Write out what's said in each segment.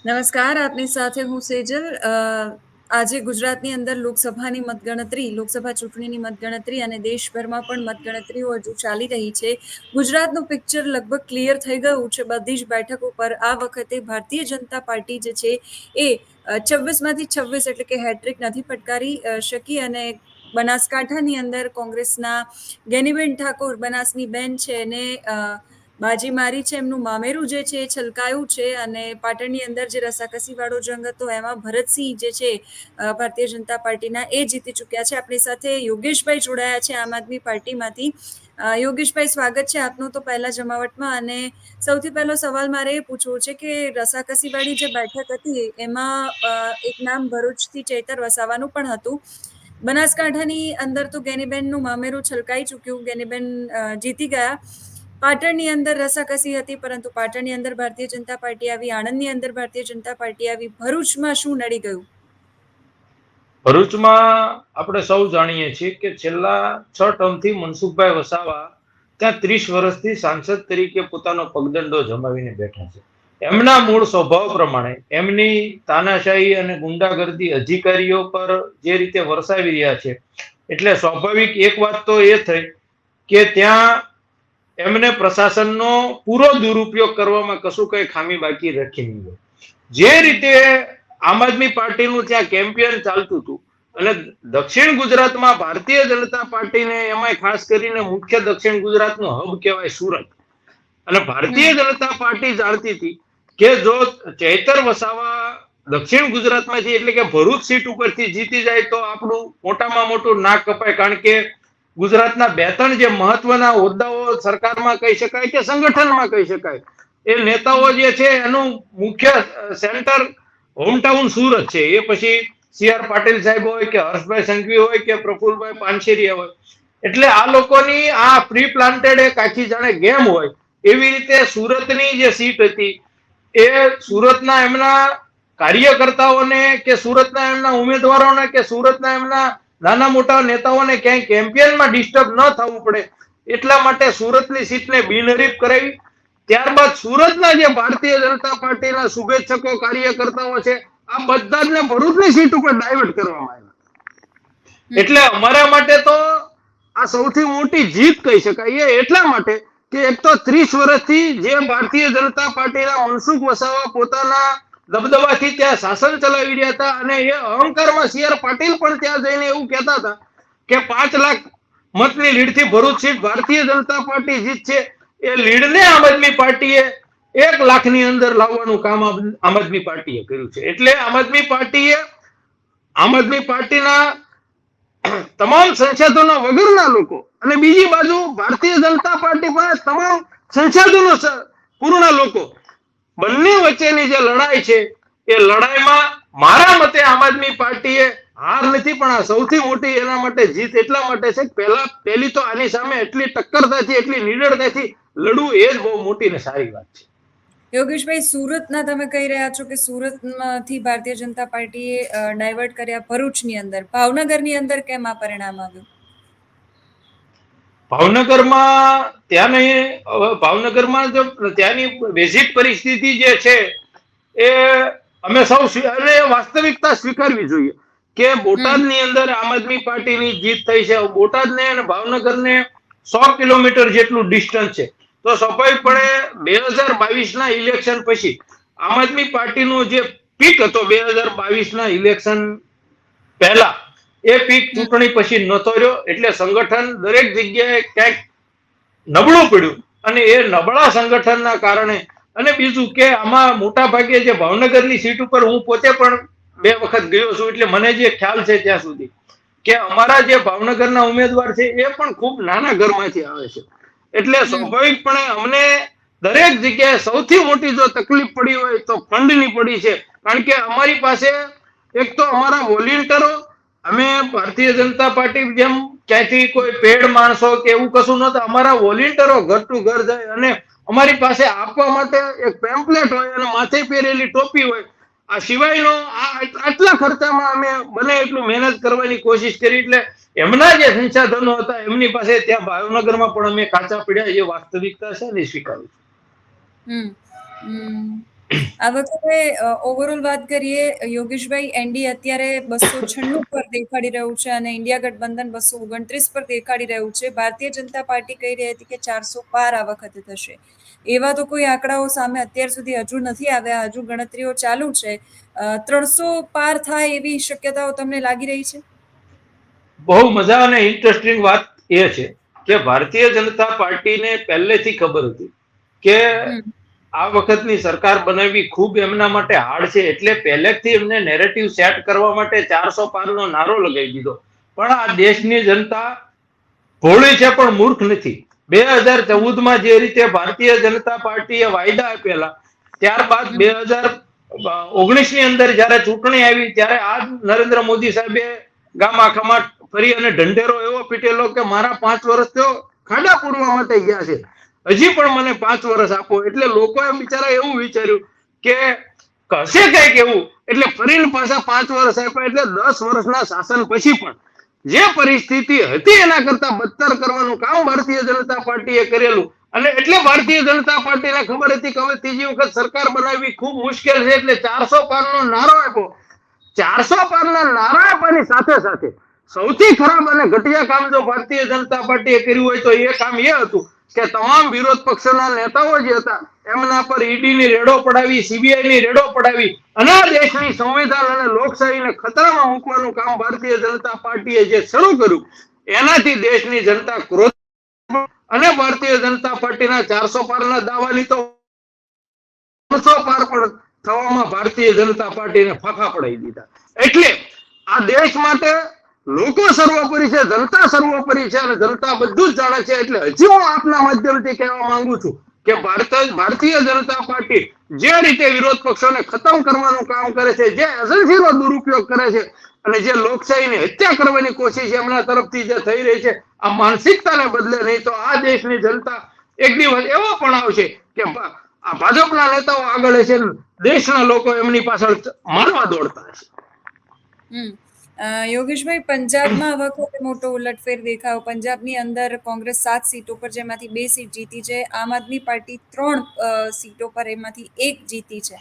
નમસ્કાર, આપની સાથે હું સેજલ. આજે ગુજરાતની અંદર લોકસભાની મતગણતરી, લોકસભા ચૂંટણીની મતગણતરી અને દેશભરમાં પણ મતગણતરીઓ હજુ ચાલી રહી છે. ગુજરાતનું પિક્ચર લગભગ ક્લિયર થઈ ગયું છે બધી જ બેઠકો પર. આ વખતે ભારતીય જનતા પાર્ટી જે છે એ 26માંથી 26 એટલે કે હેટ્રિક નથી ફટકારી શકી અને બનાસકાંઠાની અંદર કોંગ્રેસના ગેનીબેન ઠાકોર બનાસની બેન છે એને બાજી મારી છે. એમનું મામેરું જે છે એ છલકાયું છે અને પાટણની અંદર જે રસાકસી વાળો જંગ હતો એમાં ભરતસિંહ જે છે ભારતીય જનતા પાર્ટીના એ જીતી ચૂક્યા છે. આપણી સાથે યોગેશભાઈ જોડાયા છે આમ આદમી પાર્ટીમાંથી. યોગેશભાઈ, સ્વાગત છે આપનું તો પહેલા જમાવટમાં. અને સૌથી પહેલો સવાલ મારે એ પૂછવો છે કે રસાકસી વાળી જે બેઠક હતી એમાં એક નામ ભરૂચથી ચૈતર વસાવાનું પણ હતું. બનાસકાંઠાની અંદર તો ગેનીબેનનું મામેરું છલકાઈ ચૂક્યું, ગેનીબેન જીતી ગયા. પાટણની અંદર રસાકસી હતી પરંતુ પાટણની અંદર ભારતીય જનતા પાર્ટી આવી, આણંદની અંદર ભારતીય જનતા પાર્ટી આવી. ભરૂચમાં શું નડી ગયું? ભરૂચમાં આપણે સૌ જાણીએ છીએ કે છેલ્લા 6 ટર્મથી મનસુખભાઈ વસાવા ત્યાં 30 વર્ષથી સાંસદ તરીકે પોતાનો પગદંડો જમાવીને બેઠા છે. એમના મૂળ સ્વભાવ પ્રમાણે એમની તાનાશાહી અને ગુંડાગર્દી અધિકારીઓ પર જે રીતે વરસાવી રહ્યા છે, એટલે સ્વાભાવિક એક વાત તો એ થઈ કે ત્યાં એમને પ્રશાસનનો પૂરો દુરુપયોગ કરવામાં કશું કઈ ખામી બાકી રાખી નહીં હોય. જે રીતે આમ આદમી પાર્ટીનું ત્યાં કેમ્પેન ચાલતું હતું અને દક્ષિણ ગુજરાતમાં ભારતીય જનતા પાર્ટીને એમાંય ખાસ કરીને મુખ્ય દક્ષિણ ગુજરાતનું હબ કહેવાય સુરત, અને ભારતીય જનતા પાર્ટી જાણતી હતી કે જો ચૈતર વસાવા દક્ષિણ ગુજરાતમાંથી એટલે કે ભરૂચ સીટ ઉપરથી જીતી જાય તો આપણું મોટામાં મોટું નાક કપાય. કારણ કે ગુજરાતના 2-3 જે મહત્વના હોદ્દાઓ સરકારમાં કહી શકાય કે સંગઠનમાં કહી શકાય એ નેતાઓ જે છે એનું મુખ્ય સેન્ટર હોમટાઉન સુરત છે. એ પછી સી.આર. પાટીલ સાહેબ હોય કે હર્ષભાઈ સંઘવી હોય કે પ્રફુલભાઈ પાનશેરિયા હોય, એટલે આ લોકોની આ પ્રી પ્લાન્ટેડ એક આખી જાણે ગેમ હોય. એવી રીતે સુરતની જે સીટ હતી એ સુરતના એમના કાર્યકર્તાઓને કે સુરતના એમના ઉમેદવારોને કે સુરતના એમના નાના મોટા નેતાઓને ક્યાંય કેમ્પેનમાં ડિસ્ટર્બ ન થવું પડે એટલા માટે સુરતની સીટને બિનહરીફ કરાવી. ત્યારબાદ સુરતના જે ભારતીય જનતા પાર્ટીના શુભેચ્છકો કાર્યકર્તાઓ છે આ બધા જ ભરૂચની સીટ ઉપર ડાયવર્ટ કરવામાં આવ્યા. એટલે અમારા માટે તો આ સૌથી મોટી જીત કહી શકાય. એટલા માટે કે એક તો 30 વર્ષથી જે ભારતીય જનતા પાર્ટીના મનસુખ વસાવા પોતાના દબદબાથી ત્યાં શાસન ચલાવી રહ્યા હતા અને એ અહંકારમાં સી.આર. પાટીલ પણ ત્યાં જઈને એવું કહેતા હતા કે 5 લાખ મતની લીડથી ભરૂચ સીટ ભારતીય જનતા પાર્ટી જીતશે. એ લીડને આમ આદમી પાર્ટીએ 1 લાખની અંદર લાવવાનું કામ આમ આદમી પાર્ટીએ કર્યું છે. એટલે આમ આદમી પાર્ટીના તમામ સંસાધનો વગરના લોકો અને બીજી બાજુ ભારતીય જનતા પાર્ટી પાસે તમામ સંસાધનો પૂર્ણ લોકો, બંને વચ્ચેની જે લડાઈ છે એ લડાઈમાં મારા મતે આમ આદમી પાર્ટીએ હાર નથી પણ આ સૌથી મોટી એના માટે જીત એટલા માટે છે કે પહેલી તો આની સામે એટલી ટક્કરતાથી એટલી નિડરતાથી લડવું એ જ બહુ મોટી ને સારી વાત છે. યોગેશભાઈ, સુરતના તમે કહી રહ્યા છો કે સુરતમાંથી ભારતીય જનતા પાર્ટીએ ડાયવર્ટ કર્યા ભરૂચની અંદર. ભાવનગરની અંદર કેમ આ પરિણામ આવ્યું? ભાવનગરમાં જો ત્યાંની બેઝિક પરિસ્થિતિ જે છે એ અમે સૌ વાસ્તવિકતા સ્વીકારવી જોઈએ કે બોટાદની અંદર આમ આદમી પાર્ટીની જીત થઈ છે. બોટાદને અને ભાવનગરને 100 કિલોમીટર જેટલું ડિસ્ટન્સ છે. તો સ્વાભાવિકપણે 2022ના ઇલેક્શન પછી આમ આદમી પાર્ટીનો જે પીક હતો 2022ના ઇલેક્શન પહેલા, એ પીક ચૂંટણી પછી નતો રહ્યો. એટલે સંગઠન દરેક જગ્યાએ ક્યાંક નબળું પડ્યું અને એ નબળા સંગઠનના કારણે અને બીજું કે આમાં મોટા ભાગે જે ભાવનગરની સીટ ઉપર હું પોતે પણ 2 વખત ગયો છું, એટલે મને જે ખ્યાલ છે ત્યાં સુધી કે અમારા જે ભાવનગરના ઉમેદવાર છે એ પણ ખૂબ નાના ઘરમાંથી આવે છે. એટલે સ્વાભાવિકપણે અમને દરેક જગ્યાએ સૌથી મોટી જો તકલીફ પડી હોય તો ફંડની પડી છે. કારણ કે અમારી પાસે એક તો અમારા વોલેન્ટિયરો, અમે ભારતીય જનતા પાર્ટી જેમ ક્યાંથી કોઈ પેડ માણસો કે એવું કશું નહોતું. અમારા વોલેન્ટિયરો ઘર ટુ ઘર જાય અને અમારી પાસે આપવા માટે એક પેમ્પલેટ હોય અને માથે પહેરેલી ટોપી હોય. આ સિવાયનો આટલા ખર્ચામાં અમે બને એટલું મહેનત કરવાની કોશિશ કરી. એટલે એમના જે સંસાધનો હતા એમની પાસે ત્યાં ભાવનગરમાં પણ અમે કાચા પડ્યા, એ વાસ્તવિકતા છે ને સ્વીકારું છું. આ વખતે ઓવરઓલ વાત કરીએ યોગેશભાઈ, એનડીએ અત્યારે 296 પર દેખાડી રહ્યું છે અને ઇન્ડિયા ગઠબંધન 229 પર દેખાડી રહ્યું છે. ભારતીય જનતા પાર્ટી કહી રહી હતી કે 400 પાર આ વખતે થશે. એવા તો કોઈ આંકડાઓ સામે અત્યાર સુધી હજુ નથી આવ્યા, હજુ ગણતરીઓ ચાલુ છે. 300 પાર થાય એવી શક્યતાઓ તમને લાગી રહી છે? બહુ મજા અને ઇન્ટરેસ્ટિંગ વાત એ છે કે ભારતીય જનતા પાર્ટીને પહેલેથી ખબર હતી કે હમ આ વખતની સરકાર બનાવવી ખૂબ એમના માટે હાર્ડ છે, એટલે પહેલેથી એમને નેરેટિવ સેટ કરવા માટે 400 પારનો નારો લગાવી દીધો. પણ આ દેશની જનતા ભોળી છે પણ મૂર્ખ નથી. 2014માં જે રીતે ભારતીય જનતા પાર્ટીએ વાયદા આપેલા, ત્યારબાદ હમ 2019ની અંદર જયારે ચૂંટણી આવી ત્યારે આજ નરેન્દ્ર મોદી સાહેબે ગામ આખામાં ફરી અને ઢંઢેરો એવો પીટેલો કે મારા 5 વર્ષ તો ખાડા પૂરવા માટે ગયા છે, હજી પણ મને 5 વર્ષ આપો. એટલે લોકોએ બિચારા એવું વિચાર્યું કે કશે કઈક એવું, એટલે ફરીને પાછા 5 વર્ષ આપ્યા. એટલે 10 વર્ષના શાસન પછી પણ જે પરિસ્થિતિ હતી એના કરતા બદતર કરવાનું કામ ભારતીય જનતા પાર્ટીએ કરેલું. અને એટલે ભારતીય જનતા પાર્ટીને ખબર હતી કે હવે ત્રીજી વખત સરકાર બનાવવી ખૂબ મુશ્કેલ છે, એટલે 400 પારનો નારો આપ્યો. 400 પારના નારા આપવાની સાથે સાથે સૌથી ખરાબ અને ઘટિયા કામ જો ભારતીય જનતા પાર્ટીએ કર્યું હોય તો એ કામ એ હતું કે તમામ વિરોધ પક્ષોના નેતાઓ જે હતા એમના પર ઈડીની રેડો પડાવી, સીબીઆઈની રેડો પડાવી અને દેશની સંવિધાન અને લોકશાહીને ખતરામાં મૂકવાનું કામ ભારતીય જનતા પાર્ટીએ જે શરૂ કર્યું, એનાથી દેશની જનતા ક્રોધ અને ભારતીય જનતા પાર્ટીના 400 પારના દાવાની તો 300 પાર પણ થવામાં ભારતીય જનતા પાર્ટીને ફાંફા પડાવી દીધા. એટલે આ દેશ માટે લોકો સર્વોપરી છે, જનતા સર્વોપરી છે અને જનતા બધું જ જાણે છે. એટલે હજી હું આપના માધ્યમથી કહેવા માંગુ છું કે ભારતીય જનતા પાર્ટી જે રીતે વિરોધ પક્ષોને ખતમ કરવાનું કામ કરે છે, જે એજન્સીનો દુરુપયોગ કરે છે અને જે લોકશાહીની હત્યા કરવાની કોશિશ એમના તરફથી જે થઈ રહી છે, આ માનસિકતાને બદલે નહીં તો આ દેશની જનતા એક દિવસ એવો પણ આવશે કે આ ભાજપના નેતાઓ આગળ છે, દેશના લોકો એમની પાછળ મારવા દોડતા હશે. યોગેશભાઈ, પંજાબમાં આ વખતે મોટો ઉલટફેર દેખાયો. પંજાબની અંદર કોંગ્રેસ 7 સીટો પર જેમાંથી 2 સીટ જીતી છે. આમ આદમી પાર્ટી 3 સીટો પર એમાંથી 1 જીતી છે.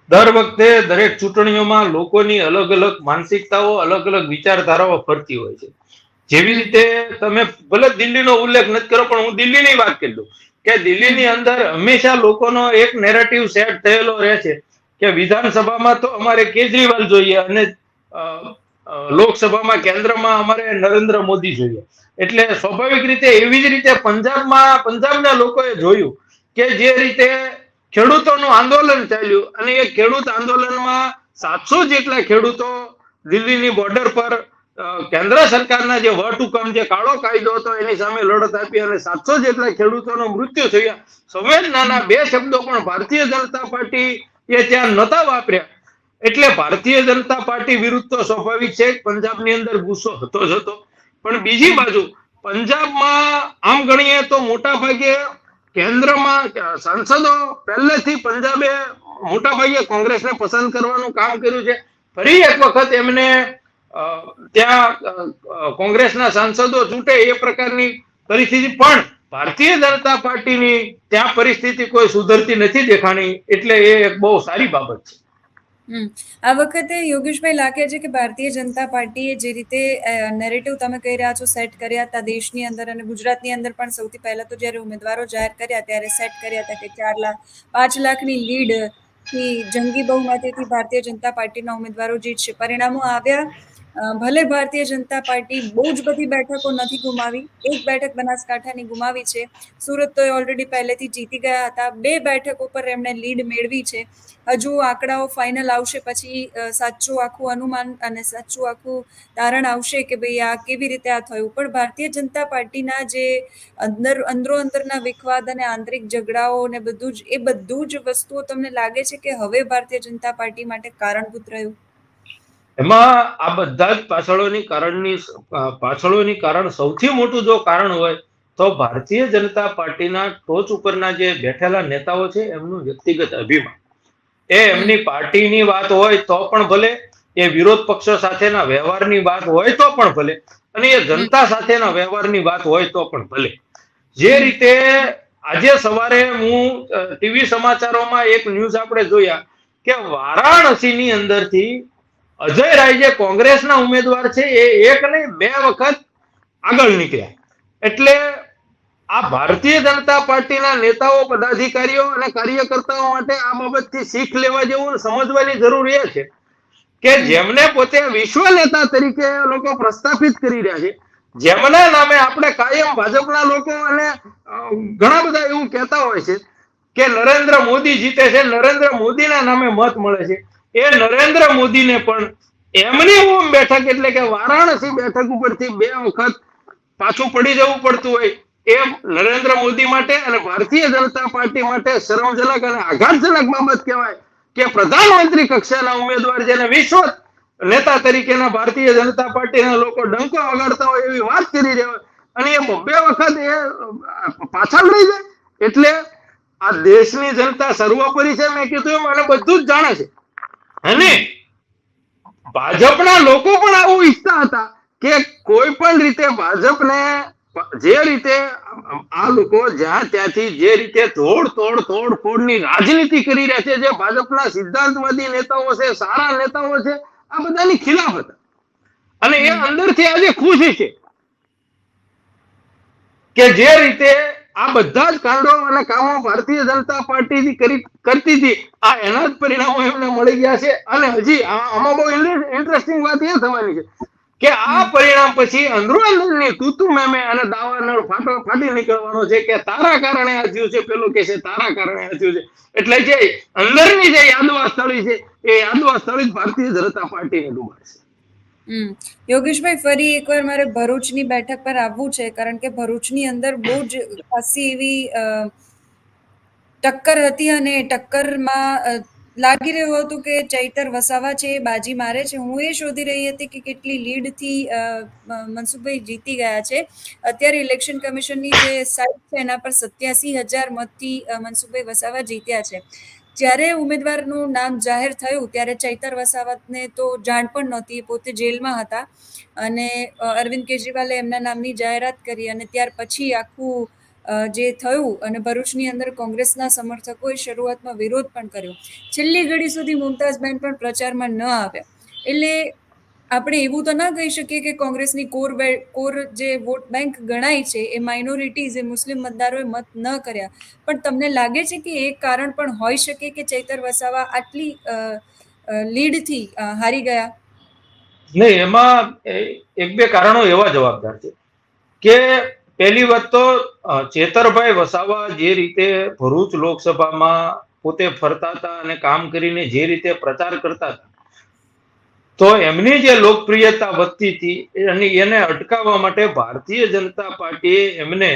દર વખતે દરેક ચૂંટણીઓમાં લોકોની અલગ અલગ માનસિકતાઓ, અલગ અલગ વિચારધારાઓ ફરતી હોય છે. જેવી રીતે તમે ભલે દિલ્હીનો ઉલ્લેખ નથી કરો પણ હું દિલ્હીની વાત કરી દઉં કે દિલ્હીની અંદર હંમેશા લોકોનો એક નેરેટિવ સેટ થયેલો રહે છે કે વિધાનસભામાં તો અમારે કેજરીવાલ જોઈએ અને લોકસભામાં કેન્દ્રમાં અમારે નરેન્દ્ર મોદી જોઈએ. એટલે સ્વાભાવિક રીતે એવી જ રીતે પંજાબના લોકોએ જોયું કે જે રીતે ખેડૂતોનું આંદોલન ચાલ્યું અને એ ખેડૂત આંદોલનમાં 700 જેટલા ખેડૂતો દિલ્હીની બોર્ડર પર કેન્દ્ર સરકારના જે વટહુકમ, જે કાળો કાયદો હતો એની સામે લડત આપી અને 700 જેટલા ખેડૂતોનું મૃત્યુ થયા. સંવેદનાના 2 શબ્દો પણ ભારતીય જનતા પાર્ટી એ ત્યાં નહોતા વાપર્યા. એટલે ભારતીય જનતા પાર્ટી વિરુદ્ધ તો સ્વાભાવિક છે, પંજાબની અંદર ગુસ્સો હતો જ હતો. પણ બીજી બાજુ પંજાબમાં આમ ગણીએ તો મોટા ભાગે કેન્દ્રમાં સાંસદો પહેલેથી પંજાબે મોટા ભાગે કોંગ્રેસને પસંદ કરવાનું કામ કર્યું છે. ફરી એક વખત એમને ત્યાં કોંગ્રેસના સાંસદો ચૂંટે એ પ્રકારની પરિસ્થિતિ, પણ ભારતીય જનતા પાર્ટીની ત્યાં પરિસ્થિતિ કોઈ સુધરતી નથી દેખાણી. એટલે એ એક બહુ સારી બાબત છે. આ વખતે યોગેશભાઈ લાગે છે કે ભારતીય જનતા પાર્ટીએ જે રીતે નેરેટિવ તમે કહી રહ્યા છો સેટ કર્યા હતા દેશની અંદર અને ગુજરાતની અંદર પણ સૌથી પહેલા તો જ્યારે ઉમેદવારો જાહેર કર્યા ત્યારે સેટ કર્યા હતા કે 5 લાખની લીડ થી જંગી બહુમતીથી ભારતીય જનતા પાર્ટીના ઉમેદવારો જીતશે. પરિણામો આવ્યા. ભલે ભારતીય જનતા પાર્ટી બહુ જ બધી બેઠકો નથી ગુમાવી, 1 બેઠક બનાસકાંઠાની ગુમાવી છે. સુરત તો ઓલરેડી પહેલેથી જીતી ગયા હતા. 2 બેઠકો પર એમણે લીડ મેળવી છે. હજુ આંકડાઓ ફાઇનલ આવશે પછી સાચું આખું અનુમાન અને સાચું આખું તારણ આવશે કે ભાઈ આ કેવી રીતે આ થયું. પણ ભારતીય જનતા પાર્ટીના જે અંદરના વિખવાદ અને આંતરિક ઝઘડાઓ ને બધું જ વસ્તુઓ તમને લાગે છે કે હવે ભારતીય જનતા પાર્ટી માટે કારણભૂત રહ્યું? એમાં આ બધા જ પાછળોની કારણ સૌથી મોટું જો કારણ હોય તો ભારતીય જનતા પાર્ટીના ટોચ ઉપરના જે બેઠેલા નેતાઓ છે એમનું વ્યક્તિગત અભિમાન. એ એમની પાર્ટીની વાત હોય તો પણ ભલે, એ વિરોધ પક્ષો સાથેના વ્યવહારની વાત હોય તો પણ ભલે, અને એ જનતા સાથેના વ્યવહારની વાત હોય તો પણ ભલે. જે રીતે આજે સવારે હું ટીવી સમાચારોમાં એક ન્યૂઝ આપણે જોયા કે વારાણસીની અંદરથી અજય રાય જે કોંગ્રેસના ઉમેદવાર છે એ એક નહીં 2 વખત આગળ નીકળ્યા. એટલે આ ભારતીય જનતા પાર્ટીના નેતાઓ, પદાધિકારીઓ અને કાર્યકર્તાઓ માટે આ બાબતથી શીખ લેવા જેવું સમજવાની જરૂર એ છે કે જેમને પોતે વિશ્વ નેતા તરીકે લોકો પ્રસ્થાપિત કરી રહ્યા છે, જેમના નામે આપણે કાયમ ભાજપના લોકો અને ઘણા બધા એવું કહેતા હોય છે કે નરેન્દ્ર મોદી જીતે છે, નરેન્દ્ર મોદીના નામે મત મળે છે. એ નરેન્દ્ર મોદીને પણ એમની ઓમ બેઠક એટલે કે વારાણસી બેઠક ઉપરથી 2 વખત પાછું પડી જવું પડતું હોય એમ નરેન્દ્ર મોદી માટે અને ભારતીય જનતા પાર્ટી માટે શરમજનક અને આઘાતજનક બાબત કહેવાય કે પ્રધાનમંત્રી કક્ષાના ઉમેદવાર જેને વિશ્વ નેતા તરીકેના ભારતીય જનતા પાર્ટીના લોકો ડંકો વગાડતા હોય એવી વાત કરી રહ્યા હોય અને એ 2 વખત એ પાછળ રહી જાય. એટલે આ દેશની જનતા સર્વોપરી છે, મેં કીધું એમ, અને બધું જ જાણે છે. અને ભાજપના લોકો પણ આવું ઈચ્છતા હતા કે કોઈ પણ રીતે ભાજપને જે રીતે આ લોકો જ્યાં ત્યાંથી જે રીતે તોડફોડની રાજનીતિ કરી રહ્યા છે, જે ભાજપના સિદ્ધાંતવાદી નેતાઓ છે, સારા નેતાઓ છે, આ બધાની ખિલાફ હતા. અને એ અંદરથી આજે ખુશ છે કે જે રીતે આ બધા જ કાંડો અને કામો ભારતીય જનતા પાર્ટી કરતી હતી, આ એના જ પરિણામો એમને મળી ગયા છે. અને હજી આમાં બહુ ઇન્ટરેસ્ટિંગ વાત એ થવાની છે કે આ પરિણામ પછી અંદરોઅંદરની તૂતુ મેમે અને દાવાનળ ફાટી નીકળવાનો છે કે તારા કારણે આ થયું છે, પેલું કે છે તારા કારણે આ થયું છે. એટલે જે અંદરની જે યાદવા સ્થળી છે એ યાદવા સ્થળી જ ભારતીય જનતા પાર્ટીને ડૂબાડશે. યોગેશભાઈ, ફરી એકવાર મારે ભરૂચની બેઠક પર આવવું છે, કારણ કે ભરૂચની અંદર બહુ જ ખાસી એવી ટક્કર હતી અને ટક્કરમાં લાગી રહ્યું હતું કે ચૈતર વસાવા છે એ બાજી મારે છે. હું એ શોધી રહી હતી કે કેટલી લીડથી મનસુખભાઈ જીતી ગયા છે. અત્યારે ઇલેક્શન કમિશનની જે સાઇટ છે એના પર 87,000 મતથી મનસુખભાઈ વસાવા જીત્યા છે. જ્યારે ઉમેદવારનું નામ જાહેર થયું ત્યારે ચૈતર વસાવાને તો જાણ પણ નહોતી, પોતે જેલમાં હતા અને અરવિંદ કેજરીવાલે એમના નામની જાહેરાત કરી અને ત્યાર પછી આખું જે થયું અને ભરૂચની અંદર કોંગ્રેસના સમર્થકોએ શરૂઆતમાં વિરોધ પણ કર્યો. છેલ્લી ઘડી સુધી મુમતાઝબેન પણ પ્રચારમાં ન આવ્યા. એટલે આપણે એવું તો ના કહી શકીએ કે કોંગ્રેસની કોર જે વોટ બેંક ગણાય છે એ માઇનોરિટીઝ, એ મુસ્લિમ મતદારોએ મત ન કર્યા. પણ તમને લાગે છે કે એક કારણ પણ હોઈ શકે કે ચૈતર વસાવા આટલી લીડથી હારી ગયા? નહીં, એમાં 1-2 કારણો એવા જવાબદાર છે કે પહેલી વાત તો ચેતરભાઈ વસાવા જે રીતે ભરૂચ લોકસભામાં પોતે ફરતા હતા અને કામ કરીને જે રીતે પ્રચાર કરતા હતા, તો એમની જે લોકપ્રિયતા વધતી હતી અને એને અટકાવવા માટે ભારતીય જનતા પાર્ટીએ એમને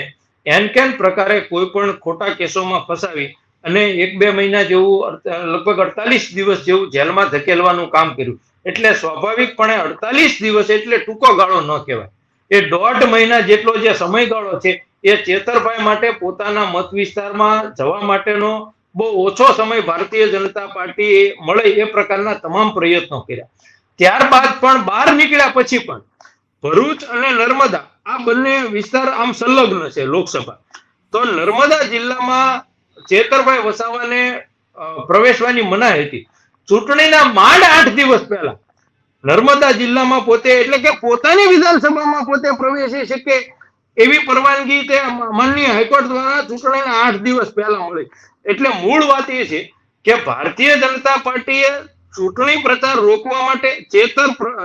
એનકેન પ્રકારે કોઈ પણ ખોટા કેસોમાં ફસાવી અને 1-2 મહિના જેવું, લગભગ 48 દિવસ જેવું જેલમાં ધકેલવાનું કામ કર્યું. એટલે સ્વાભાવિકપણે 48 દિવસ એટલે ટૂંકો ગાળો ન કહેવાય. એ 1.5 મહિના જેટલો જે સમયગાળો છે એ ચેતરભાઈ માટે પોતાના મત વિસ્તારમાં જવા માટેનો બહુ ઓછો સમય ભારતીય જનતા પાર્ટી મળે એ પ્રકારના તમામ પ્રયત્નો કર્યા. ત્યારબાદ પણ બહાર નીકળ્યા પછી પણ ભરૂચ અને નર્મદા આ બંને વિસ્તાર આમ સંલગ્ન છે લોકસભા. તો નર્મદા જિલ્લામાં ચેતરભાઈ વસાવાને પ્રવેશવાની મનાઈ હતી. ચૂંટણીના માંડ 8 દિવસ પહેલા નર્મદા જિલ્લામાં પોતે એટલે કે પોતાની વિધાનસભામાં પોતે પ્રવેશી શકે એવી પરવાનગી તે માનનીય હાઈકોર્ટ દ્વારા ચૂંટણીના 8 દિવસ પહેલા મળી. એટલે મૂળ વાત એ છે કે ભારતીય જનતા પાર્ટીએ ચૂંટણી પ્રચાર રોકવા માટે,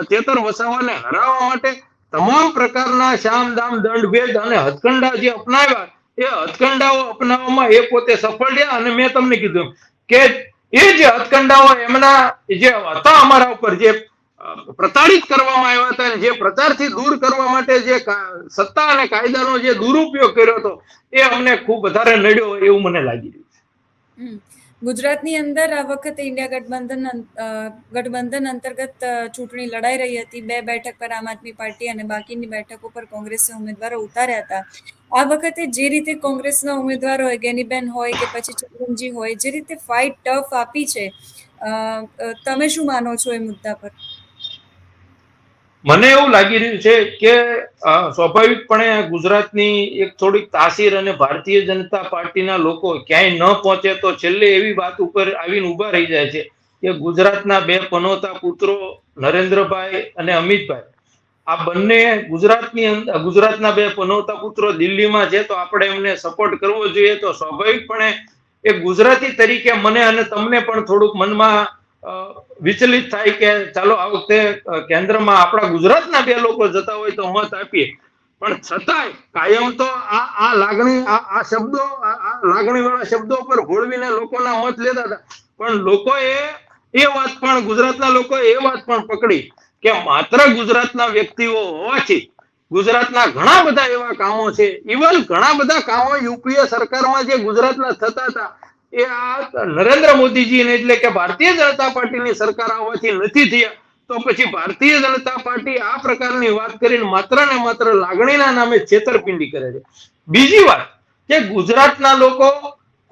ચેતર વસાવાને હરાવવા માટે તમામ પ્રકારના શામ દામ દંડ ભેદ અને હથકંડા જે અપનાવ્યા, એ હથકંડાઓ અપનાવવામાં એ પોતે સફળ રહ્યા. અને મેં તમને કીધું કે એ જે હથકંડાઓ એમના જે હતા અમારા ઉપર જે પ્રતાડિત કરવામાં આવ્યા હતા, જે પ્રચારથી દૂર કરવા માટે જે સત્તા અને કાયદાનો જે દુરુપયોગ કર્યો હતો એ અમને ખૂબ વધારે નડ્યો એવું મને લાગી રહ્યું છે. ગુજરાતની અંદર આ વખતે ઇન્ડિયા ગઠબંધન અંતર્ગત ચૂંટણી લડાઈ રહી હતી. 2 બેઠક પર આમ આદમી પાર્ટી અને બાકીની બેઠકો પર કોંગ્રેસે ઉમેદવારો ઉતાર્યા હતા. આ વખતે જે રીતે કોંગ્રેસના ઉમેદવારો હોય, ગેનીબેન હોય કે પછી ચંદ્રનજી હોય, જે રીતે ફાઇટ ટફ આપી છે, તમે શું માનો છો એ મુદ્દા પર? મને એવું લાગી રહ્યું છે કે સ્વાભાવિકપણે ગુજરાતની એક થોડીક તાસીર અને ભારતીય જનતા પાર્ટીના લોકો ક્યાંય ન પહોંચે તો છેલ્લે એવી વાત ઉપર આવીને ઉભા રહી જાય છે કે ગુજરાતના બે પનોતા પુત્રો નરેન્દ્રભાઈ અને અમિતભાઈ, આ બંને ગુજરાતના બે પનોતા પુત્રો દિલ્હીમાં છે, તો આપણે એમને સપોર્ટ કરવો જોઈએ. તો સ્વાભાવિકપણે એક ગુજરાતી તરીકે મને અને તમને પણ થોડુંક મનમાં વિચલિત થાય કે ચાલો આ વખતે કેન્દ્રમાં આપણા ગુજરાતના બે લોકો જતા હોય તો મત આપીએ. પણ છતાંય કાયમ તો આ લાગણી આ શબ્દો આ લાગણી વાળા શબ્દો પર હોળવીને લોકોના મત લેતા હતા. પણ લોકોએ એ વાત પણ ગુજરાતના લોકોએ એ વાત પણ પકડી કે માત્ર ગુજરાતના વ્યક્તિઓ હોવાથી ગુજરાતના ઘણા બધા એવા કામો છે, ઇવન ઘણા બધા કામો યુપીએ સરકારમાં જે ગુજરાતના થતા હતા એ આ નરેન્દ્ર મોદીજી એટલે કે ભારતીય જનતા પાર્ટીની સરકાર આવવાથી નથી થયા. તો પછી ભારતીય જનતા પાર્ટી આ પ્રકારની વાત કરીને માત્ર ને માત્ર લાગણીના નામે છેતરપિંડી કરે છે. બીજી વાત કે ગુજરાતના લોકો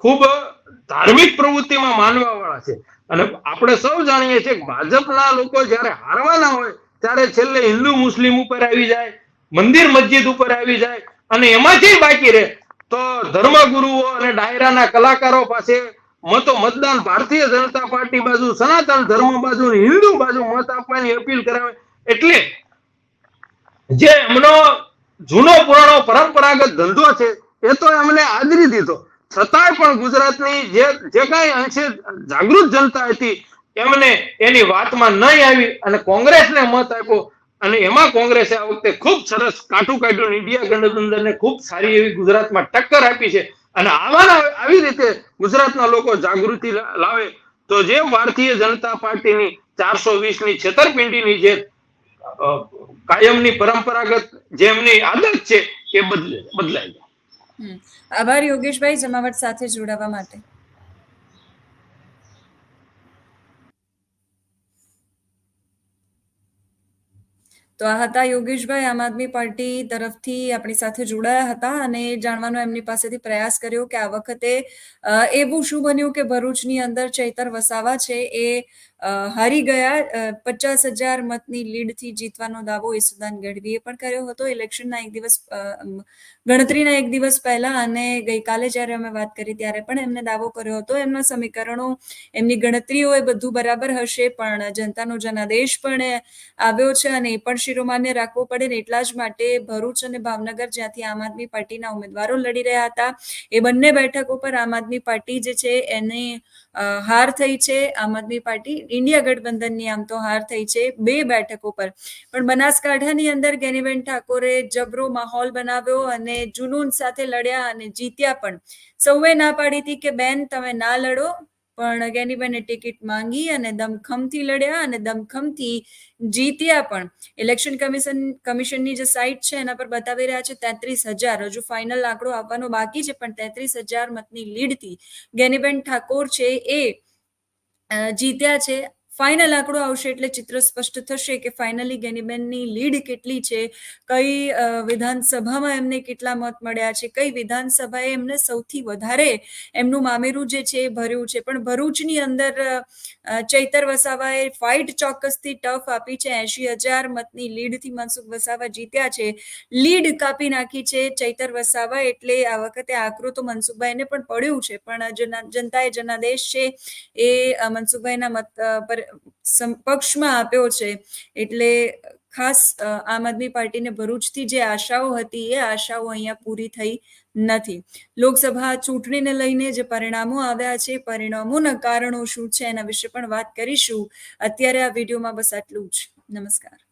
ખૂબ ધાર્મિક પ્રવૃત્તિમાં માનવા વાળા છે અને આપણે સૌ જાણીએ છીએ કે ભાજપના લોકો જ્યારે હારવાના હોય ત્યારે છેલ્લે હિન્દુ મુસ્લિમ ઉપર આવી જાય, મંદિર મસ્જિદ ઉપર આવી જાય અને એમાંથી બાકી રહે તો ધર્મગુરુઓ અને ડાયરાના કલાકારો પાસે મતદાન ભારતીય જનતા પાર્ટી બાજુ, સનાતન ધર્મ બાજુ, હિન્દુ બાજુ મત આપવાની અપીલ કરાવે. એટલે જે એમનો જૂનો પુરાણો પરંપરાગત ધંધો છે એ તો એમને આદરી દીધો, છતાંય પણ ગુજરાતની જે કઈ અંશે જાગૃત જનતા હતી એમને એની વાતમાં નહીં આવી અને કોંગ્રેસને મત આપ્યો. અને એમાં કોંગ્રેસે આ વખતે ખૂબ સરસ કાઠું કાઢ્યું, ઇન્ડિયા ગઠબંધનને ખૂબ સારી એવી ગુજરાતમાં ટક્કર આપી છે. અને આવી રીતે ગુજરાતના લોકો જાગૃતિ લાવે તો જે ભારતીય જનતા પાર્ટીની 420ની છેતરપિંડીની જે કાયમની પરંપરાગત જે એમની આદત છે એ બદલાઈ જાય. આભાર યોગેશભાઈ જમાવટ સાથે જોડાવા માટે. તો આ હતા યોગેશભાઈ, આમ આદમી પાર્ટી તરફથી આપણી સાથે જોડાયા હતા અને જાણવાનો એમની પાસેથી પ્રયાસ કર્યો કે આ વખતે એવું શું બન્યું કે ભરૂચની અંદર ચૈતર વસાવા છે એ હારી ગયા. 50,000 મતની લીડથી જીતવાનો દાવો ઈસુદાન ગઢવીએ પણ કર્યો હતો ઇલેક્શનના ગણતરીના એક દિવસ પહેલા, અને ગઈકાલે જ્યારે અમે વાત કરી ત્યારે પણ એમને દાવો કર્યો હતો. એમના સમીકરણો, એમની ગણતરીઓ એ બધું બરાબર હશે, પણ જનતાનો જનાદેશ પણ આવ્યો છે અને એ પણ શિરોમાન્ય રાખવો પડે ને એટલા જ માટે ભરૂચ અને ભાવનગર, જ્યાંથી આમ આદમી પાર્ટીના ઉમેદવારો લડી રહ્યા હતા, એ બંને બેઠકો પર આમ આદમી પાર્ટી જે છે એને હાર થઈ છે. આમ આદમી પાર્ટી ઇન્ડિયા ગઠબંધનની આમ તો હાર થઈ છે 2 બેઠકો પર, પણ બનાસકાંઠાની અંદર ગેનીબેન ઠાકોરે જબરો માહોલ બનાવ્યો અને જુનૂન સાથે લડ્યા અને જીત્યા પણ. સૌએ ના પાડી હતી કે બેન તમે ના લડો, પણ ગેનીબેને ટિકિટ માંગી અને દમખમથી લડ્યા અને દમખમથી જીત્યા પણ. ઇલેક્શન કમિશનની જે સાઇટ છે એના પર બતાવી રહ્યા છે 33,000, હજુ ફાઇનલ આંકડો આવવાનો બાકી છે, પણ 33,000 મતની લીડથી ગેનીબેન ઠાકોર છે એ જીત્યા છે. ફાઇનલ આંકડો આવશે એટલે ચિત્ર સ્પષ્ટ થશે કે ફાઇનલી ગેનીબેનની લીડ કેટલી છે, કઈ વિધાનસભામાં એમને કેટલા મત મળ્યા છે, કઈ વિધાનસભાએ એમને સૌથી વધારે એમનું મામેરું જે છે એ ભર્યું છે. પણ ભરૂચની અંદર ચૈતર વસાવાએ ફાઇટ ચોક્કસથી ટફ આપી છે. 80,000 મતની લીડથી મનસુખ વસાવા જીત્યા છે, લીડ કાપી નાખી છે ચૈતર વસાવા. એટલે આ વખતે આકરો તો મનસુખભાઈને પણ પડ્યું છે, પણ જનતાએ જનાદેશ છે એ મનસુખભાઈના મત પર પક્ષમાં આપ્યો છે. એટલે ખાસ આમ આદમી પાર્ટીને ભરૂચથી જે આશાઓ હતી એ આશાઓ અહીંયા પૂરી થઈ નથી. લોકસભા ચૂંટણીને લઈને જે પરિણામો આવ્યા છે, પરિણામોના કારણો શું છે એના વિશે પણ વાત કરીશું. અત્યારે આ વિડીયોમાં બસ આટલું જ. નમસ્કાર.